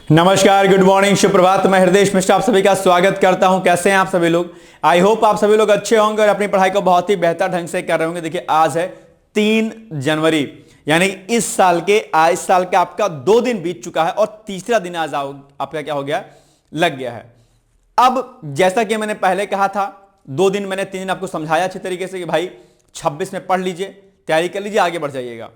नमस्कार, good morning, सुप्रभात। मैं हृदय मिश्रा आप सभी का स्वागत करता हूं। कैसे हैं आप सभी लोग? आई होप आप सभी लोग अच्छे होंगे और अपनी पढ़ाई को बहुत ही बेहतर ढंग से कर रहे होंगे। देखिए, आज है 3 जनवरी, यानी इस साल के आपका 2 दिन बीत चुका है और तीसरा दिन आज आपका क्या हो गया, लग गया है। अब जैसा कि मैंने पहले कहा था, 2 दिन मैंने 3 दिन आपको समझाया अच्छे तरीके से कि भाई 26 में पढ़ लीजिए, तैयारी कर लीजिए, आगे बढ़ जाइएगा।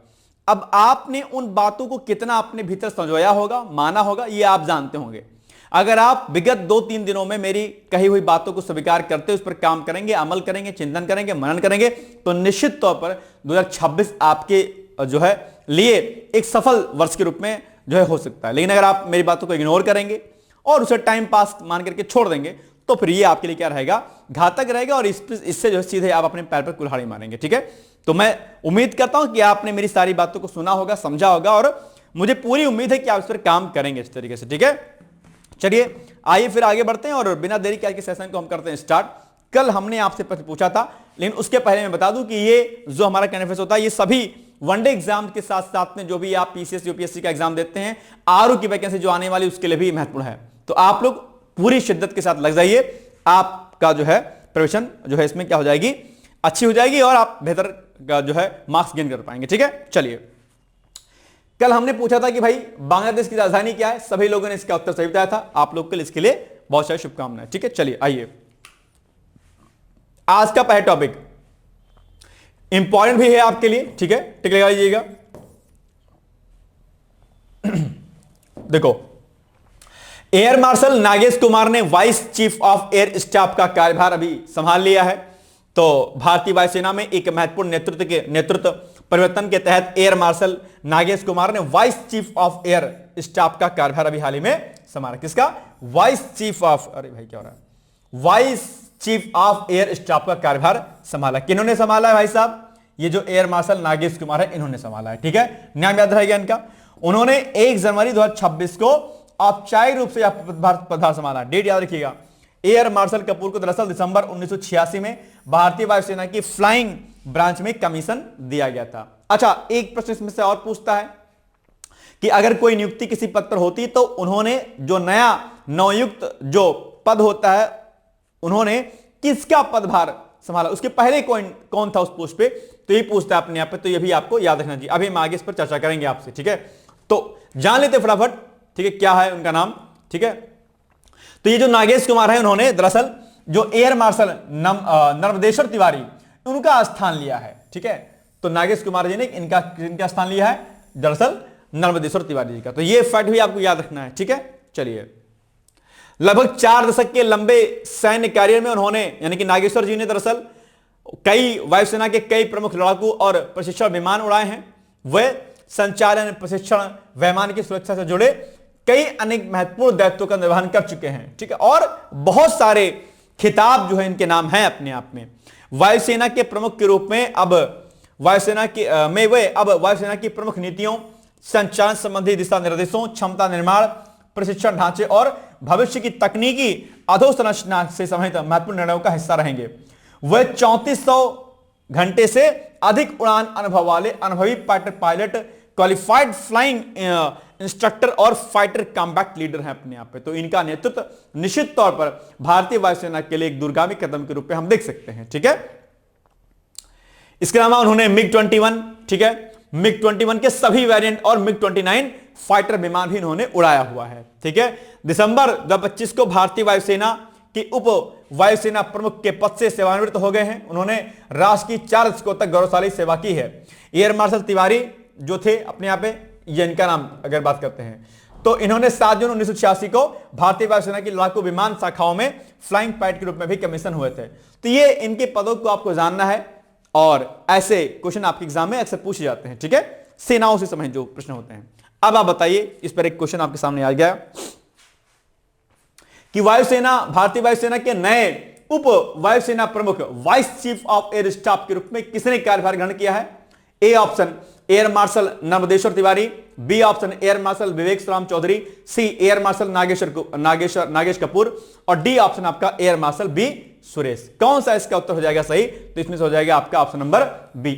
अब आपने उन बातों को कितना अपने भीतर संजोया होगा, माना होगा, ये आप जानते होंगे। अगर आप विगत 2-3 दिनों में मेरी कही हुई बातों को स्वीकार करते, उस पर काम करेंगे, अमल करेंगे, चिंतन करेंगे, मनन करेंगे, तो निश्चित तौर पर 2026 आपके जो है लिए एक सफल वर्ष के रूप में जो है हो सकता है। लेकिन अगर आप मेरी बातों को इग्नोर करेंगे और उसे टाइम पास मान करके छोड़ देंगे, तो फिर ये आपके लिए क्या रहेगा, घातक रहेगा और इससे जो है सीधे आप अपने पैर पर कुल्हाड़ी मारेंगे। ठीक है, तो मैं उम्मीद करता हूं कि आपने मेरी सारी बातों को सुना होगा, समझा होगा और मुझे पूरी उम्मीद है कि आप इस पर काम करेंगे इस तरीके से। ठीक है, चलिए आइए फिर आगे बढ़ते हैं और बिना देरी के आज के सेशन को हम करते हैं स्टार्ट। कल हमने आपसे प्रश्न पूछा था, लेकिन उसके पहले मैं बता दूं कि ये जो हमारा करंट अफेयर्स होता है, ये सभी वनडे एग्जाम के साथ साथ में जो भी आप पीसीएस यूपीएससी का एग्जाम देते हैं, आरओ की वैकेंसी जो आने वाली उसके लिए भी महत्वपूर्ण है। तो आप लोग पूरी शिद्दत के साथ लग जाइए, आपका जो है प्रिपरेशन जो है इसमें क्या हो जाएगी, अच्छी हो जाएगी और आप बेहतर का जो है मार्क्स गेन कर पाएंगे। ठीक है, चलिए कल हमने पूछा था कि भाई बांग्लादेश की राजधानी क्या है, सभी लोगों ने इसका उत्तर सही बताया था। आप लोग के लिए इसके लिए बहुत सारी शुभकामनाएं। ठीक है, चलिए आइए, आज का पहला टॉपिक इंपॉर्टेंट भी है आपके लिए। ठीक है, टिक लगा लीजिएगा। देखो, एयर मार्शल नागेश कुमार ने vice chief of air staff का कार्यभार अभी संभाल लिया है। तो भारतीय वायुसेना में एक महत्वपूर्ण नेतृत्व परिवर्तन के तहत एयर मार्शल नागेश कुमार ने vice chief of air staff का कार्यभार अभी हाल ही में संभाला। किसका? वाइस चीफ ऑफ, अरे भाई क्या हो रहा है, vice chief of air staff का कार्यभार संभाला। किन्होंने संभाला है भाई साहब? ये जो एयर मार्शल नागेश कुमार है, इन्होंने संभाला है। ठीक है, नाम याद रहेगा इनका। उन्होंने 1 जनवरी 2026 को औपचारिक रूप से पदभार संभाला। डेट याद रखिएगा। एयर मार्शल कपूर को दरअसल दिसंबर 1986 में भारतीय वायुसेना की फ्लाइंग ब्रांच में कमीशन दिया गया था। अच्छा, एक प्रश्न इसमें से और पूछता है कि अगर कोई नियुक्ति किसी पद पर होती तो उन्होंने जो नया नवयुक्त जो पद होता है, उन्होंने किसका पदभार संभाला, उसके पहले कौन था उस पोस्ट पे, तो ये पूछता है अपने आप पे। तो ये भी आपको याद रखना चाहिए। अभी हम आगे इस पर चर्चा करेंगे आपसे। ठीक है, तो जान लेते फटाफट। ठीक है, क्या है उनका नाम? ठीक है, तो ये जो नागेश कुमार है, उन्होंने दरअसल जो एयर मार्शल नर्मदेश्वर तिवारी, उनका स्थान लिया है। ठीक है, तो नागेश कुमार जी ने इनका स्थान लिया है दरअसल नर्मदेश्वर तिवारी जी का। तो ये फैक्ट भी आपको याद रखना है। ठीक है, चलिए, लगभग 4 दशक के लंबे सैन्य कैरियर में उन्होंने, यानी कि नागेश्वर जी ने दरअसल कई वायुसेना के कई प्रमुख लड़ाकू और प्रशिक्षण विमान उड़ाए हैं। वे संचालन, प्रशिक्षण, वैमान की सुरक्षा से जुड़े कई अनेक महत्वपूर्ण दायित्वों का निर्वहन कर चुके हैं। ठीक है, और बहुत सारे खिताब जो है इनके नाम हैं अपने आप में। वायुसेना के प्रमुख के रूप में अब वायुसेना की प्रमुख नीतियों, संचालन संबंधी दिशा निर्देशों, क्षमता निर्माण, प्रशिक्षण ढांचे और भविष्य की तकनीकी अधोसंरचना से संबंधित महत्वपूर्ण निर्णयों का हिस्सा रहेंगे। वह 3400 घंटे से अधिक उड़ान अनुभव वाले अनुभवी पायलट, क्वालिफाइड फ्लाइंग इंस्ट्रक्टर और फाइटर कॉम्बैट लीडर हैं अपने आप पे। तो इनका नेतृत्व निश्चित तौर पर भारतीय वायुसेना के लिए एक दूरगामी कदम के रूप में हम देख सकते हैं। ठीक है, इसके अलावा उन्होंने MiG-21, ठीक है, MiG-21 के सभी वेरिएंट और MiG-29 फाइटर विमान भी इन्होंने उड़ाया हुआ है। ठीक है, दिसंबर 2025 को भारतीय वायुसेना के उप वायुसेना प्रमुख के पद से सेवानिवृत्त हो गए हैं। उन्होंने राष्ट्र की 4 दशकों तक गौरवशाली सेवा की है। एयर मार्शल तिवारी जो थे अपने आप पे, ये इनका नाम अगर बात करते हैं, तो इन्होंने 7 जून 1986 को भारतीय वायुसेना की लड़ाकू विमान शाखाओं में फ्लाइंग पायलट के रूप में भी कमीशन हुए थे। तो ये इनके पदों को आपको जानना है और ऐसे क्वेश्चन आपके एग्जाम में अक्सर पूछे जाते हैं। ठीक है, सेनाओं से संबंधित जो प्रश्न होते हैं। अब आप बताइए, इस पर एक क्वेश्चन आपके सामने आ गया कि भारतीय वायुसेना के नए उप वायुसेना प्रमुख vice chief of air staff के रूप में किसने कार्यभार ग्रहण किया है? A option air marshal Narmadeshwar Tiwari, B option air marshal Vivek Ram Chaudhary, C air marshal Nagesh Kapoor और डी ऑप्शन आपका एयर मार्शल बी सुरेश। कौन सा इसका उत्तर हो जाएगा सही? तो इसमें से हो जाएगा आपका ऑप्शन नंबर बी,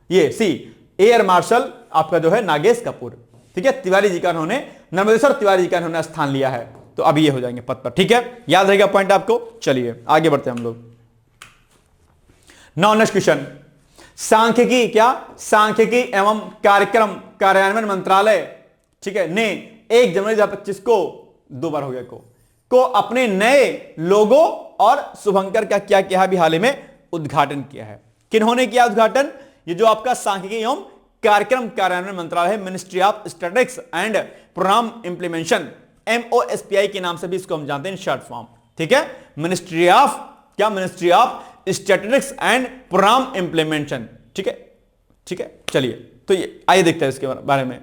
ये सी, एयर मार्शल आपका जो है नागेश कपूर। ठीक है, तिवारी जी का उन्होंने, नर्मदेश्वर तिवारी जी का उन्होंने स्थान लिया है, तो अभी ये हो जाएंगे पद पर। ठीक है, याद रहेगा पॉइंट आपको। चलिए आगे बढ़ते हैं हम लोग। नाउ नेक्स्ट क्वेश्चन, सांख्यिकी, क्या सांख्यिकी एवं कार्यक्रम कार्यान्वयन मंत्रालय, ठीक है, ने 1 जनवरी 2025 को, 2 बार हो गया को अपने नए लोगो और शुभंकर का क्या किया है, अभी हाल ही में उद्घाटन किया है। किन्होंने किया उद्घाटन? ये जो आपका सांख्यिकी एवं कार्यक्रम कार्यान्वयन मंत्रालय है, ministry of statistics and programme implementation, MOSPI के नाम से भी इसको हम जानते हैं, शॉर्ट फॉर्म। ठीक है, मिनिस्ट्री ऑफ, क्या, ministry of statistics and programme implementation. ठीक है, ठीक है, चलिए तो ये आइए देखते हैं इसके बारे में।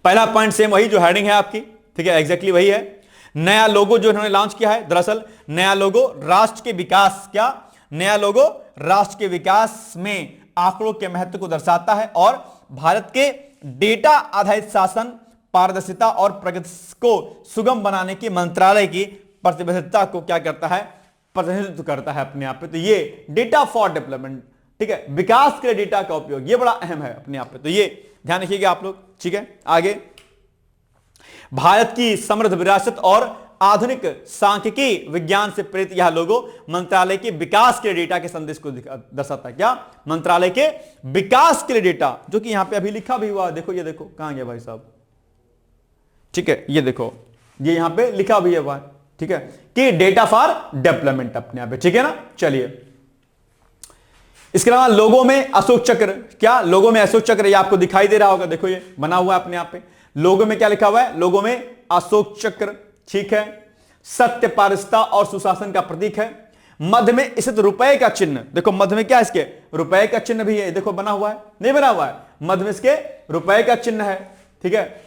पहला पॉइंट सेम वही जो हेडिंग है आपकी, ठीक है, एग्जैक्टली वही है। नया लोगो जो इन्होंने लॉन्च किया है, दरअसल नया लोगो राष्ट्र के विकास, क्या, नया लोगो राष्ट्र के विकास में आंकड़ों के महत्व को दर्शाता है और भारत के डेटा आधारित शासन, पारदर्शिता और प्रगति को सुगम बनाने की मंत्रालय की प्रतिबद्धता को क्या करता है, प्रतिनिधित्व करता है अपने आप पे। तो ये डेटा फॉर डेवलपमेंट, ठीक है, विकास के लिए डेटा का उपयोग, ये बड़ा अहम है अपने आप पे, तो ये ध्यान रखिएगा आप लोग। ठीक है, आगे, भारत की समृद्ध विरासत और आधुनिक सांख्यिकी विज्ञान से प्रेरित यह लोगो मंत्रालय के विकास के डेटा के संदेश को दर्शाता है। क्या, मंत्रालय के विकास के लिए डेटा, जो कि यहां पे अभी लिखा भी हुआ, देखो, ये देखो कहां गया भाई साहब, ठीक है, ये देखो, ये यहां पे लिखा भी है भाई, ठीक है, कि डेटा फॉर डेवलपमेंट अपने यहां पे, ठीक है ना। चलिए, इसके अलावा लोगों में अशोक चक्र, क्या, लोगों में अशोक चक्र, ये आपको दिखाई दे रहा होगा, देखो ये बना हुआ है अपने आप पे, लोगों में क्या लिखा हुआ है, लोगों में अशोक चक्र, ठीक है, सत्य, पारदर्शिता और सुशासन का प्रतीक है। मध्य में स्थित रुपए का चिन्ह, देखो मध्य में क्या, इसके रुपए का चिन्ह भी है, देखो बना हुआ है, नहीं बना हुआ है, मध्य में इसके रुपए का चिन्ह है। ठीक है,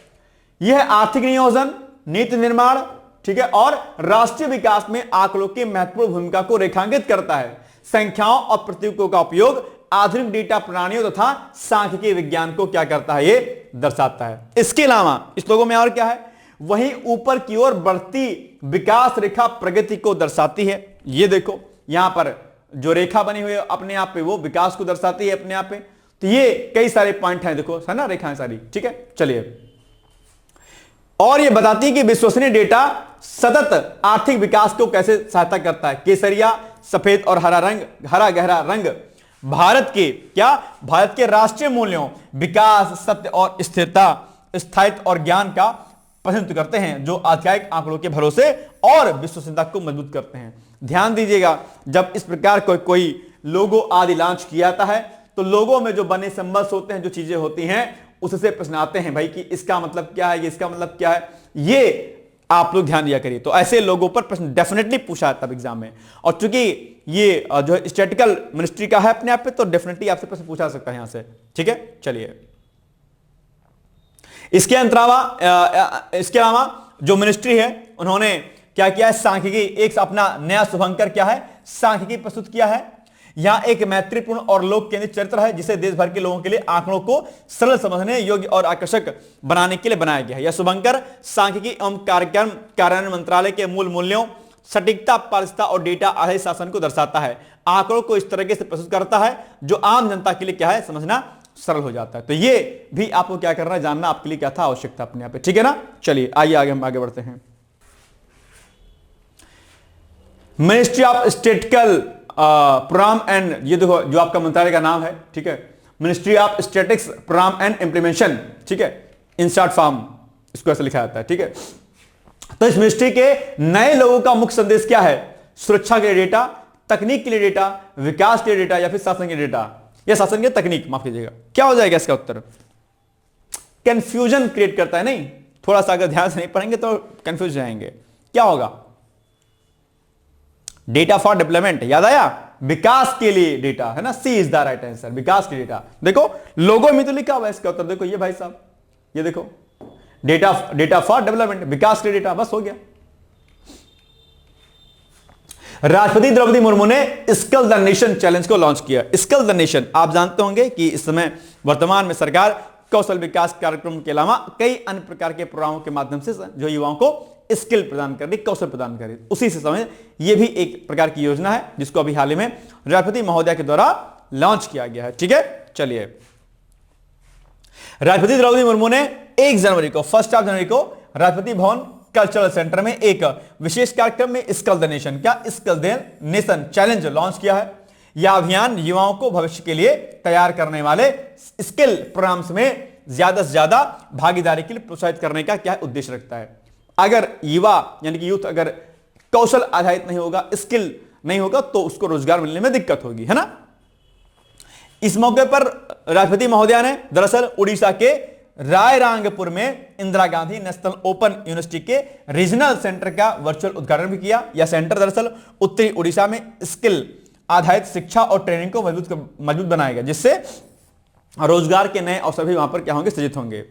यह आर्थिक नियोजन, नीति निर्माण, ठीक है, और राष्ट्रीय विकास में आंकड़ों की महत्वपूर्ण भूमिका को रेखांकित करता है। संख्याओं और प्रतीकों का उपयोग आधुनिक डेटा प्रणालियों तथा सांख्यिकी विज्ञान को क्या करता है, ये दर्शाता है। इसके अलावा इस लोगों में और क्या है, वहीं ऊपर की ओर बढ़ती विकास रेखा प्रगति को दर्शाती है। ये देखो यहां पर जो रेखा बनी हुई है अपने आप पे, वो विकास को दर्शाती है अपने आप पे। तो ये कई सारे पॉइंट हैं, देखो है ना, रेखाएं सारी। ठीक है, चलिए, और ये बताती है कि विश्वसनीय डेटा सतत आर्थिक विकास को कैसे सहायता करता है। केसरिया, सफेद और हरा रंग, हरा गहरा रंग भारत के, क्या, भारत के राष्ट्रीय मूल्यों, विकास, सत्य और स्थिरता, स्थायित्व और ज्ञान का प्रतिनिधित्व करते हैं, जो आधिकारिक आंकड़ों के भरोसे और विश्वसनीयता को मजबूत करते हैं। ध्यान दीजिएगा, जब इस प्रकार कोई लोगो आदि लॉन्च किया जाता है, तो लोगों में जो बने सिंबल्स होते हैं, जो चीजें होती हैं, उससे प्रश्न आते हैं भाई कि इसका मतलब क्या है, ये इसका मतलब क्या है, ये आप लोग ध्यान दिया करिए। तो ऐसे लोगों पर प्रश्न डेफिनेटली पूछा जाता है एग्जाम में, और चूंकि ये जो स्टैटिस्टिकल मिनिस्ट्री का है अपने आप पे, तो डेफिनेटली आपसे प्रश्न पूछा सकता है यहां से। ठीक है, चलिए, इसके अलावा जो मिनिस्ट्री है, उन्होंने क्या किया है, सांख्यिकी, एक अपना नया शुभंकर क्या है, सांख्यिकी प्रस्तुत किया है। यहां एक मैत्रीपूर्ण और लोक केंद्रित चरित्र है, जिसे देश भर के लोगों के लिए आंकड़ों को सरल समझने योग्य और आकर्षक बनाने के लिए बनाया गया है। यह शुभंकर सांख्यिकी एवं कार्यक्रम कार्यान्वयन मंत्रालय के मूल मूल्यों, सटीकता, पारदर्शिता और डेटा आधारित शासन को दर्शाता है। आंकड़ों को इस तरीके से प्रस्तुत करता है जो आम जनता के लिए क्या है, समझना सरल हो जाता है। तो ये भी आपको क्या करना है, जानना आपके लिए क्या था, आवश्यकता अपने आप पे। ठीक है ना, चलिए आइए आगे हम आगे बढ़ते हैं। Ministry of statistical programme and, ये देखो जो आपका मंत्रालय का नाम है, ठीक है, ministry of statistics programme and implementation, ठीक है, इन शॉर्ट फॉर्म इसको ऐसे लिखा जाता है। ठीक है, तो इस मिनिस्ट्री के नए लोगों का मुख्य संदेश क्या है, सुरक्षा के लिए डेटा, तकनीक के लिए डेटा, विकास के लिए डेटा, या फिर शासन के डेटा, या शासन के तकनीक, माफ कीजिएगा, क्या हो जाएगा इसका उत्तर? कंफ्यूजन क्रिएट करता है, नहीं, थोड़ा सा अगर ध्यान से नहीं पढ़ेंगे तो कंफ्यूज जाएंगे। क्या होगा, डेटा फॉर डेवलपमेंट, याद आया, विकास के लिए डेटा है ना, सी इज द राइट आंसर, विकास के डेटा। देखो लोगो में तो लिखा हुआ है इसका उत्तर, देखो ये भाई साहब, ये देखो, डेटा फॉर डेवलपमेंट, विकास के डेटा, बस हो गया। राष्ट्रपति द्रौपदी मुर्मू ने स्किल द नेशन चैलेंज को लॉन्च किया। स्किल द नेशन, आप जानते होंगे कि इस समय वर्तमान में सरकार कौशल विकास कार्यक्रम के अलावा कई अन्य प्रकार के प्रोग्रामों के माध्यम से जो युवाओं को स्किल प्रदान करने, कौशल प्रदान करे, उसी से समय यह भी एक प्रकार की योजना है, जिसको अभी हाल ही में राष्ट्रपति महोदय के द्वारा लॉन्च किया गया है। ठीक है, चलिए, राष्ट्रपति द्रौपदी मुर्मू ने 1 जनवरी को, 1 जनवरी को राष्ट्रपति भवन कल्चरल सेंटर में एक विशेष कार्यक्रम में स्किल द नेशन, क्या skill the nation challenge launch किया है। यह अभियान युवाओं को भविष्य के लिए तैयार करने वाले स्किल प्रोग्राम्स में ज्यादा से ज्यादा भागीदारी के लिए प्रोत्साहित करने का क्या उद्देश्य रखता है। अगर युवा यानी कि यूथ अगर कौशल आधारित नहीं होगा, स्किल नहीं होगा, तो उसको रोजगार मिलने में दिक्कत होगी, है ना। इस मौके पर राष्ट्रपति महोदया ने दरअसल उड़ीसा के रायरंगपुर में Indira Gandhi national open university के रीजनल सेंटर का वर्चुअल उद्घाटन भी किया। यह सेंटर दरअसल उत्तरी उड़ीसा में स्किल आधारित शिक्षा और ट्रेनिंग को मजबूत बनाएगा, जिससे रोजगार के नए अवसर भी वहां पर क्या होंगे, सृजित होंगे।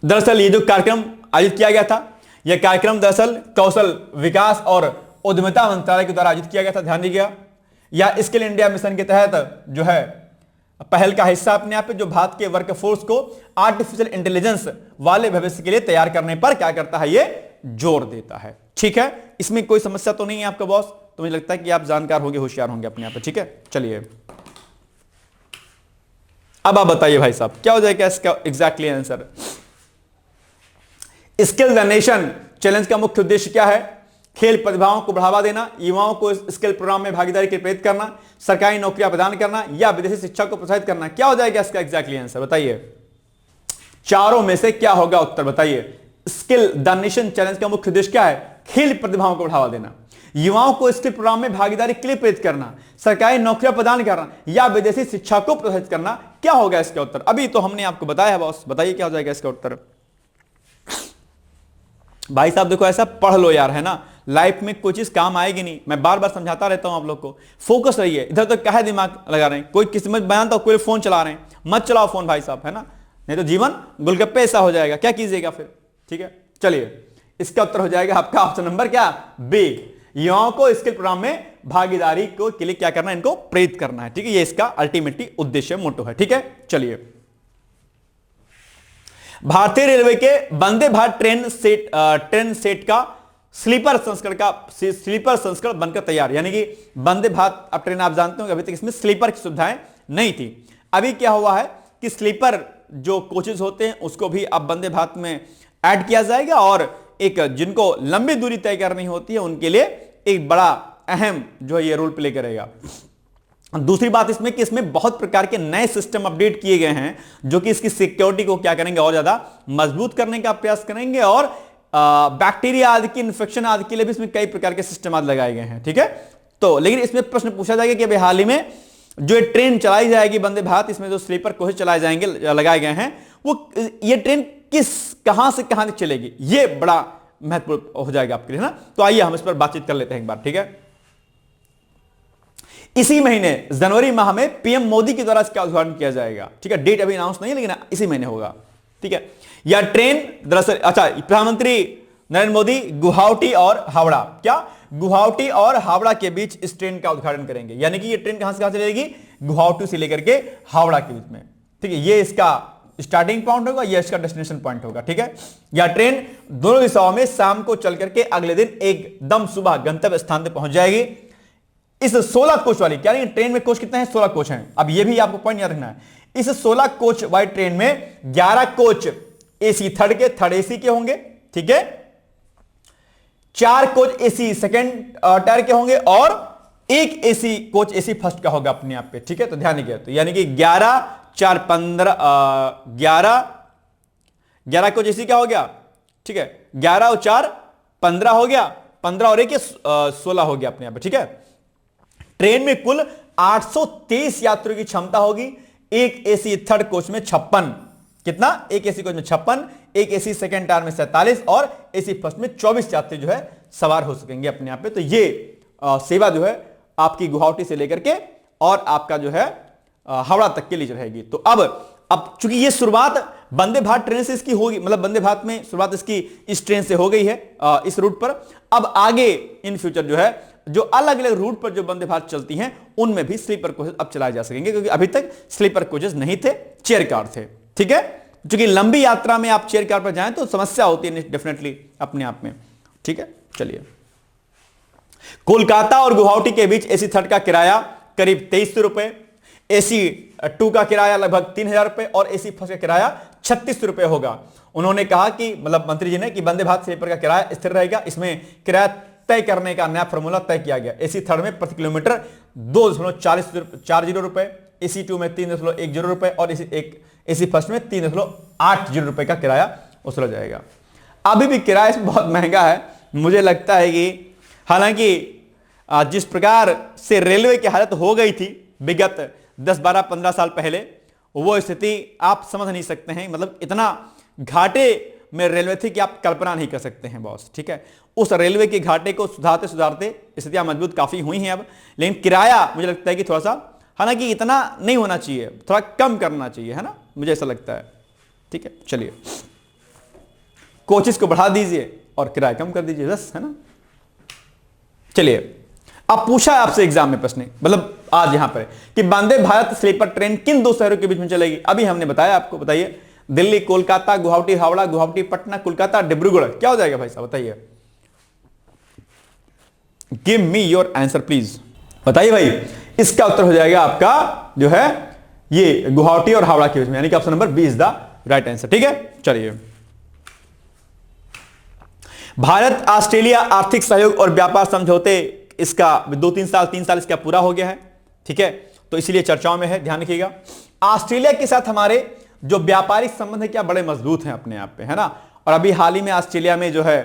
दरअसल ये जो कार्यक्रम आयोजित किया गया था, यह कार्यक्रम दरअसल कौशल विकास और उद्यमिता मंत्रालय के द्वारा आयोजित किया गया था, ध्यान दीजिएगा। या स्किल इंडिया मिशन के तहत जो है पहल का हिस्सा अपने आप पे, जो भारत के वर्कफोर्स को आर्टिफिशियल इंटेलिजेंस वाले भविष्य के लिए तैयार करने पर क्या करता है, ये जोर देता है। ठीक है, इसमें कोई समस्या तो नहीं है आपका बॉस, तो मुझे लगता है कि आप जानकार होंगे, होशियार होंगे अपने आप पे। ठीक है, चलिए अब आप बताइए भाई साहब, क्या हो जाएगा इसका exactly answer. Skill the nation challenge का मुख्य उद्देश्य क्या है? खेल प्रतिभाओं को बढ़ावा देना, युवाओं को स्किल प्रोग्राम में भागीदारी के लिए प्रेरित करना, सरकारी नौकरियां प्रदान करना या विदेशी शिक्षा को प्रोत्साहित करना। क्या हो जाएगा इसका एग्जैक्टली आंसर बताइए। चारों में से क्या होगा उत्तर बताइए। स्किल द नेशन चैलेंज का मुख्य उद्देश्य क्या है? खेल प्रतिभाओं को बढ़ावा देना, युवाओं को स्किल प्रोग्राम में भागीदारी के लिए प्रेरित करना, सरकारी नौकरियां प्रदान करना या विदेशी शिक्षा को प्रोत्साहित करना। क्या होगा इसका उत्तर? अभी तो हमने आपको बताया है बॉस, बताइए क्या हो जाएगा इसका उत्तर। भाई साहब देखो, ऐसा पढ़ लो यार, है ना, लाइफ में कोई चीज काम आएगी नहीं। मैं बार बार समझाता रहता हूं आप लोग को, फोकस रहिए। इधर तो क्या है दिमाग लगा रहे हैं, कोई किस्मत बयान तो कोई फोन चला रहे हैं, मत चलाओ फोन भाई साहब, है ना, नहीं तो जीवन गुलगप्पे ऐसा हो जाएगा, क्या कीजिएगा फिर। ठीक है, चलिए इसका उत्तर हो जाएगा आपका ऑप्शन नंबर क्या, बी। युवाओं को स्किल प्रोग्राम में भागीदारी को के लिए क्या करना है, इनको प्रेरित करना है। ठीक है, ये इसका अल्टीमेटली उद्देश्य मोटो है। ठीक है, चलिए भारतीय रेलवे के वंदे भारत ट्रेन सेट का स्लीपर संस्करण बनकर तैयार। यानी कि वंदे भारत अब ट्रेन आप जानते हो अभी तक इसमें स्लीपर की सुविधाएं नहीं थी। अभी क्या हुआ है कि स्लीपर जो कोचेज होते हैं उसको भी अब वंदे भारत में ऐड किया जाएगा, और एक जिनको लंबी दूरी तय करनी होती है उनके लिए एक बड़ा अहम जो है ये रोल प्ले करेगा। दूसरी बात इसमें कि इसमें बहुत प्रकार के नए सिस्टम अपडेट किए गए हैं जो कि इसकी सिक्योरिटी को क्या करेंगे, और ज्यादा मजबूत करने का प्रयास करेंगे, और बैक्टीरिया आदि की इन्फेक्शन आदि के लिए भी इसमें कई प्रकार के सिस्टम आदि लगाए गए हैं। ठीक है, तो लेकिन इसमें प्रश्न पूछा जाएगा कि अभी हाल ही में जो ट्रेन चलाई जाएगी वंदे भारत, इसमें जो स्लीपर कोच चलाए जाएंगे, लगाए गए हैं, वो ये ट्रेन कहां से कहां तक चलेगी, ये बड़ा महत्वपूर्ण हो जाएगा आपके लिए, ना। तो आइए हम इस पर बातचीत कर लेते हैं एक बार। ठीक है, इसी महीने जनवरी माह में पीएम मोदी के द्वारा इसका उद्घाटन किया जाएगा। ठीक है, डेट अभी अनाउंस नहीं है लेकिन इसी महीने होगा। ठीक है, यह ट्रेन दरअसल प्रधानमंत्री नरेंद्र मोदी गुवाहाटी और हावड़ा, क्या गुवाहाटी और हावड़ा के बीच इस ट्रेन का उद्घाटन करेंगे। यानी कि ये ट्रेन कहां से कहां चलेगी, गुवाहाटी से लेकर के हावड़ा के बीच में। ठीक है, ये इसका स्टार्टिंग पॉइंट होगा, यह इसका डेस्टिनेशन पॉइंट होगा। ठीक है, यह ट्रेन दोनों दिशाओं में शाम को चल करके अगले दिन एकदम सुबह गंतव्य स्थान पर पहुंच जाएगी। इस 16 कोच वाली, क्या ट्रेन में कोच कितने हैं, 16 कोच हैं। अब ये भी आपको पॉइंट याद रखना है, इस 16 कोच वाली ट्रेन में 11 कोच एसी थर्ड एसी के होंगे। ठीक है, 4 कोच एसी सेकंड टायर के होंगे और 1 एसी कोच एसी फर्स्ट का होगा अपने आप पे। ठीक है, तो ध्यान रखिए, तो यानी कि 11 4 15 11 कोच एसी क्या हो गया। ठीक है, 11 और 4 15 हो गया, 15 और 1 16 हो गया अपने आप पे। ठीक है, ट्रेन में कुल 823 यात्रियों की क्षमता होगी। एक एसी थर्ड कोच में 56, कितना, एक एसी कोच में 56, एक एसी सेकंड टायर में 47 और एसी फर्स्ट में 24 यात्री जो है सवार हो सकेंगे अपने आप पे। तो ये सेवा जो है आपकी गुवाहाटी से लेकर के और आपका जो है हावड़ा तक के लिए रहेगी। तो अब चूंकि ये शुरुआत वंदे भारत ट्रेन से इसकी होगी, मतलब वंदे भारत में शुरुआत इसकी इस ट्रेन से हो गई है इस रूट पर। अब आगे इन फ्यूचर जो है जो अलग अलग रूट पर जो वंदे भारत चलती हैं उनमें भी स्लीपर कोचेस अब चलाए जा सकेंगे, क्योंकि अभी तक स्लीपर कोचेस नहीं थे, चेयर कार थे। ठीक है, क्योंकि लंबी यात्रा में आप चेयर कार पर जाएं तो समस्या होती है डेफिनेटली अपने आप में। ठीक है, चलिए कोलकाता और गुवाहाटी के बीच एसी थर्ड का किराया करीब 2300 रुपए, AC 2 का किराया लगभग 3,000 रुपए और AC फर्स्ट का किराया 36 रुपए होगा। उन्होंने कहा कि मतलब मंत्री जी ने कि वंदे भारत स्लीपर का किराया स्थिर रहेगा, इसमें किराया तय करने का नया फॉर्मूला तय किया गया। AC थर्ड में प्रति किलोमीटर 2.40 रुपए, AC 2 में 3.10 रुपए और AC फर्स्ट में 3.80 रुपए का किराया वसूला जाएगा। अभी भी किराया इसमें बहुत महंगा है। मुझे लगता है कि हालांकि जिस प्रकार से रेलवे की हालत हो गई थी विगत 10, 12, 15 साल पहले, वो स्थिति आप समझ नहीं सकते हैं। मतलब इतना घाटे में रेलवे थी कि आप कल्पना नहीं कर सकते हैं बॉस, ठीक है। उस रेलवे के घाटे को सुधारते सुधारते स्थितियां मजबूत काफी हुई हैं अब, लेकिन किराया मुझे लगता है कि थोड़ा सा, हालांकि इतना नहीं होना चाहिए, थोड़ा कम करना चाहिए, है ना, मुझे ऐसा लगता है, ठीक है। चलिए, कोचेस को बढ़ा दीजिए और किराया कम कर दीजिए, बस, है ना। चलिए, अब पूछा आपसे एग्जाम में प्रश्न, मतलब आज यहां पर कि वंदे भारत स्लीपर ट्रेन किन दो शहरों के बीच में चलेगी। अभी हमने बताया आपको, बताइए। दिल्ली कोलकाता, गुवाहाटी हावड़ा, गुवाहाटी पटना, कोलकाता डिब्रूगढ़, क्या हो जाएगा भाई साहब, बताइए। Give me your answer please, बताइए भाई। इसका उत्तर हो जाएगा आपका जो है ये गुवाहाटी और हावड़ा के बीच में, यानी कि option number B is the right answer, ठीक है। चलिए, भारत ऑस्ट्रेलिया आर्थिक सहयोग और व्यापार समझौते, इसका 3 साल इसका पूरा हो गया है, ठीक है। तो इसीलिए चर्चाओं में है, ध्यान रखिएगा। ऑस्ट्रेलिया के साथ हमारे जो व्यापारिक संबंध है क्या बड़े मजबूत हैं अपने आप पे, है ना। और अभी हाल ही में ऑस्ट्रेलिया में जो है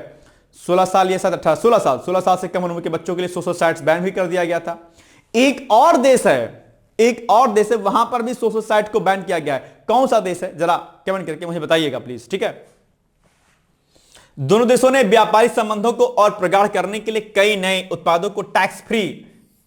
16 साल या 16 साल से कम उम्र के बच्चों के लिए सोशल साइट्स बैन भी कर दिया गया था। एक और देश है वहां पर भी सोशल साइट को बैन किया गया है। कौन सा देश है, जरा कमेंट करके मुझे बताइएगा प्लीज, ठीक है। दोनों देशों ने व्यापारिक संबंधों को और प्रगाढ़ करने के लिए कई नए उत्पादों को टैक्स फ्री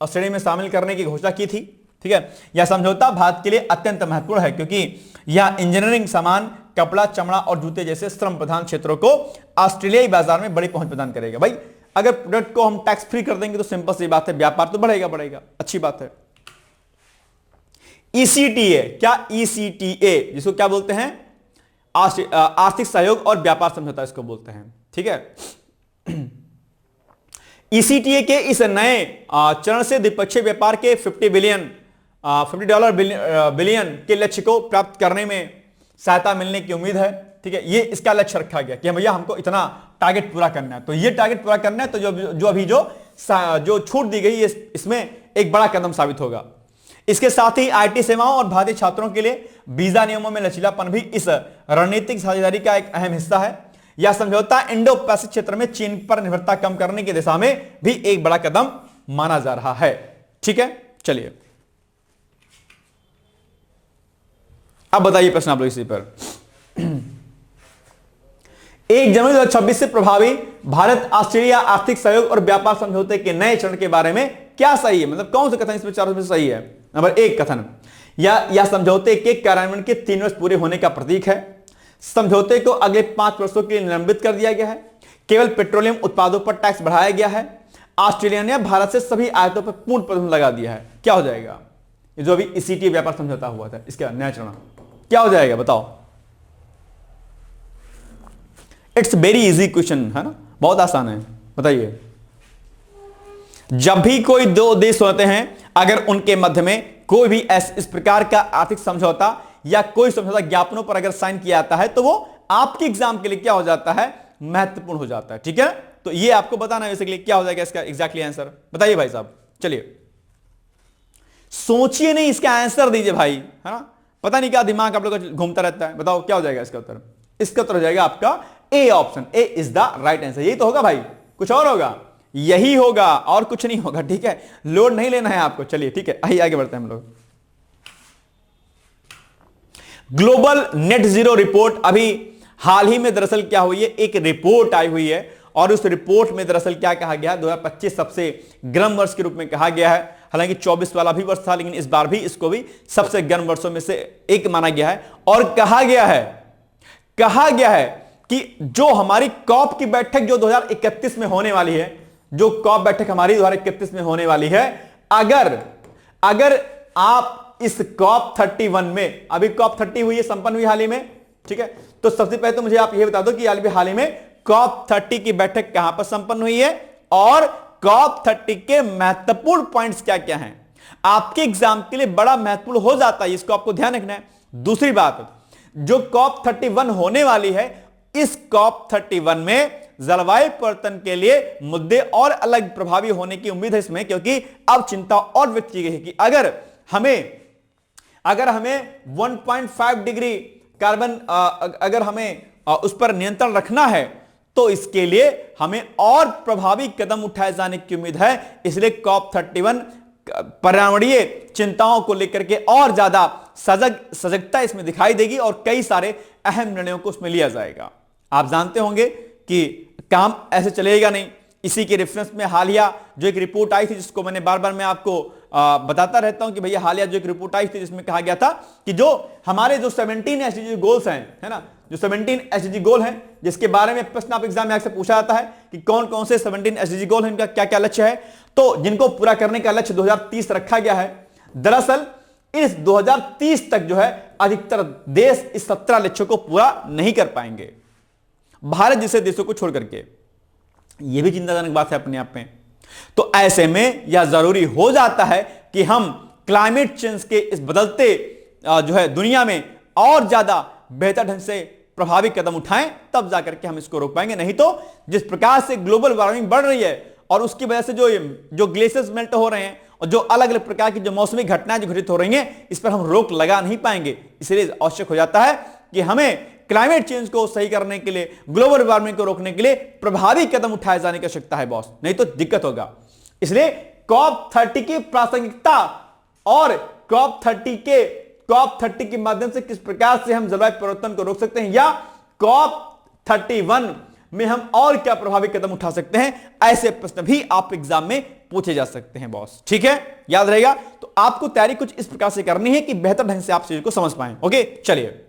श्रेणी में शामिल करने की घोषणा की थी, ठीक है। यह समझौता भारत के लिए अत्यंत महत्वपूर्ण है क्योंकि यह इंजीनियरिंग सामान, कपड़ा, चमड़ा और जूते जैसे श्रम प्रधान क्षेत्रों को ऑस्ट्रेलियाई बाजार में बड़ी पहुंच प्रदान करेगा। भाई अगर प्रोडक्ट को हम टैक्स फ्री कर देंगे तो सिंपल सी बात है, व्यापार तो बढ़ेगा, अच्छी बात है। ECTA, क्या ECTA जिसको क्या बोलते हैं, आर्थिक सहयोग और व्यापार समझौता इसको बोलते हैं, ठीक है। ECTA के इस नए चरण से द्विपक्षीय व्यापार के $50 बिलियन के लक्ष्य को प्राप्त करने में सहायता मिलने की उम्मीद है, ठीक है। ये इसका लक्ष्य रखा गया कि भैया हमको इतना टारगेट पूरा करना है, तो ये टारगेट पूरा करना है, तो जो अभी जो छूट दी गई इसमें एक बड़ा कदम साबित होगा। इसके साथ ही IT सेवाओं और भारतीय छात्रों के लिए वीजा नियमों में लचीलापन भी इस रणनीतिक साझेदारी का एक अहम हिस्सा है। यह समझौता इंडो पैसिफिक क्षेत्र में चीन पर निर्भरता कम करने की दिशा में भी एक बड़ा कदम माना जा रहा है, ठीक है। चलिए, अब बताइए प्रश्न आप लोग इसी पर। 1 जनवरी 2026 से प्रभावी भारत ऑस्ट्रेलिया आर्थिक सहयोग और व्यापार समझौते के नए चरण के बारे में क्या सही है, मतलब कौन सा कथन इसमें चारों में सही है। नंबर 1 कथन, यह समझौते के कार्यान्वयन के 3 वर्ष पूरे होने का प्रतीक है। समझौते को अगले 5 वर्षों के लिए निलंबित कर दिया गया है। केवल पेट्रोलियम उत्पादों पर टैक्स बढ़ाया गया है। ऑस्ट्रेलिया ने भारत से सभी आयातों पर पूर्ण प्रतिबंध लगा दिया है। क्या हो जाएगा, ये जो अभी ECTA व्यापार समझौता हुआ था इसका नया चरण क्या हो जाएगा, बताओ। इट्स वेरी इजी क्वेश्चन, है ना, बहुत आसान है, बताइए। जब भी कोई दो देश होते हैं, अगर उनके मध्य में कोई भी इस प्रकार का आर्थिक समझौता या कोई समझौता ज्ञापनों पर अगर साइन किया जाता है तो वो आपके एग्जाम के लिए क्या हो जाता है, महत्वपूर्ण हो जाता है, ठीक है। तो ये आपको बताना है बेसिकली क्या हो जाएगा इसका एग्जैक्टली आंसर, बताइए भाई साहब। चलिए, सोचिए नहीं, इसका आंसर दीजिए भाई, है ना। पता नहीं क्या दिमाग आप लोग का घूमता रहता है, बताओ क्या हो जाएगा इसका उत्तर। इसका उत्तर हो जाएगा आपका A option, A is the right answer. यही तो होगा भाई, कुछ और होगा, यही होगा और कुछ नहीं होगा, ठीक है। लोड नहीं लेना है आपको। चलिए ठीक है, आइए आगे बढ़ते हैं हम लोग। ग्लोबल नेट जीरो रिपोर्ट अभी हाल ही में दरअसल क्या हुई है, एक रिपोर्ट आई हुई है और उस रिपोर्ट में दरअसल क्या कहा गया, 2025 सबसे गर्म वर्ष के रूप में कहा गया है। हालांकि 24 वाला भी वर्ष था, लेकिन इस बार भी इसको भी सबसे गर्म वर्षों में से एक माना गया है। और कहा गया है कि जो हमारी कॉप की बैठक जो 2031 में होने वाली है, जो कॉप बैठक हमारी 2031 में होने वाली है, अगर आप इस कॉप 31 में, अभी कॉप 30 हुई है, संपन्न हुई हाल ही में, ठीक है। तो सबसे पहले तो मुझे आप ये बता दो कि हाल ही में कॉप 30 की बैठक कहां पर संपन्न हुई है और कॉप 30 के महत्वपूर्ण पॉइंट्स क्या क्या हैं। आपके एग्जाम के लिए बड़ा महत्वपूर्ण हो जाता है, इसको आपको ध्यान रखना है। दूसरी बात, जो कॉप 31 होने वाली है, इस कॉप 31 में जलवायु परिवर्तन के लिए मुद्दे और अलग प्रभावी होने की उम्मीद है इसमें, क्योंकि अब चिंता और व्यक्त की गई है कि अगर हमें 1.5 डिग्री कार्बन अगर हमें उस पर नियंत्रण रखना है तो इसके लिए हमें और प्रभावी कदम उठाए जाने की उम्मीद है। इसलिए कॉप 31 पर्यावरणीय चिंताओं को लेकर के और ज्यादा सजगता इसमें दिखाई देगी और कई सारे अहम निर्णयों को उसमें लिया जाएगा। आप जानते होंगे कि काम ऐसे चलेगा नहीं। इसी के रेफरेंस में हालिया जो एक रिपोर्ट आई थी, जिसको मैंने बार बार मैं आपको बताता रहता हूं कि भैया हालिया जो एक रिपोर्ट आई थी जिसमें कहा गया था कि जो हमारे जो 17 एसडीजी गोल्स हैं, है ना, जो 17 एसडीजी गोल हैं, जिसके बारे में प्रश्न आप एग्जाम में से पूछा जाता है कि कौन कौन से 17 एसडीजी गोल हैं, इनका क्या क्या लक्ष्य है, तो जिनको पूरा करने का लक्ष्य 2030 रखा गया है। दरअसल इस 2030 तक जो है अधिकतर देश इस 17 लक्ष्यों को पूरा नहीं कर पाएंगे, भारत जैसे देशों को छोड़ करके। यह भी चिंताजनक बात है अपने आप में। तो ऐसे में यह जरूरी हो जाता है कि हम क्लाइमेट चेंज के इस बदलते जो है दुनिया में और ज्यादा बेहतर ढंग से प्रभावी कदम उठाएं, तब जाकर के हम इसको रोक पाएंगे। नहीं तो जिस प्रकार से ग्लोबल वार्मिंग बढ़ रही है और उसकी वजह से जो ग्लेशियर्स मेल्ट हो रहे हैं और जो अलग अलग प्रकार की जो मौसमी घटनाएं जो घटित हो रही हैं, इस पर हम रोक लगा नहीं पाएंगे। इसलिए आवश्यक हो जाता है कि हमें क्लाइमेट चेंज को सही करने के लिए, ग्लोबल वार्मिंग को रोकने के लिए प्रभावी कदम उठाए जाने की आवश्यकता है बॉस, नहीं तो दिक्कत होगा। इसलिए कॉप 30 की प्रासंगिकता और कॉप 30 के माध्यम से किस प्रकार से हम जलवायु परिवर्तन को रोक सकते हैं, या कॉप 31 में हम और क्या प्रभावी कदम उठा सकते हैं, ऐसे प्रश्न भी आप एग्जाम में पूछे जा सकते हैं बॉस। ठीक है, याद रहेगा। तो आपको तैयारी कुछ इस प्रकार से करनी है कि बेहतर ढंग से आप चीज को समझ पाएं। ओके, चलिए।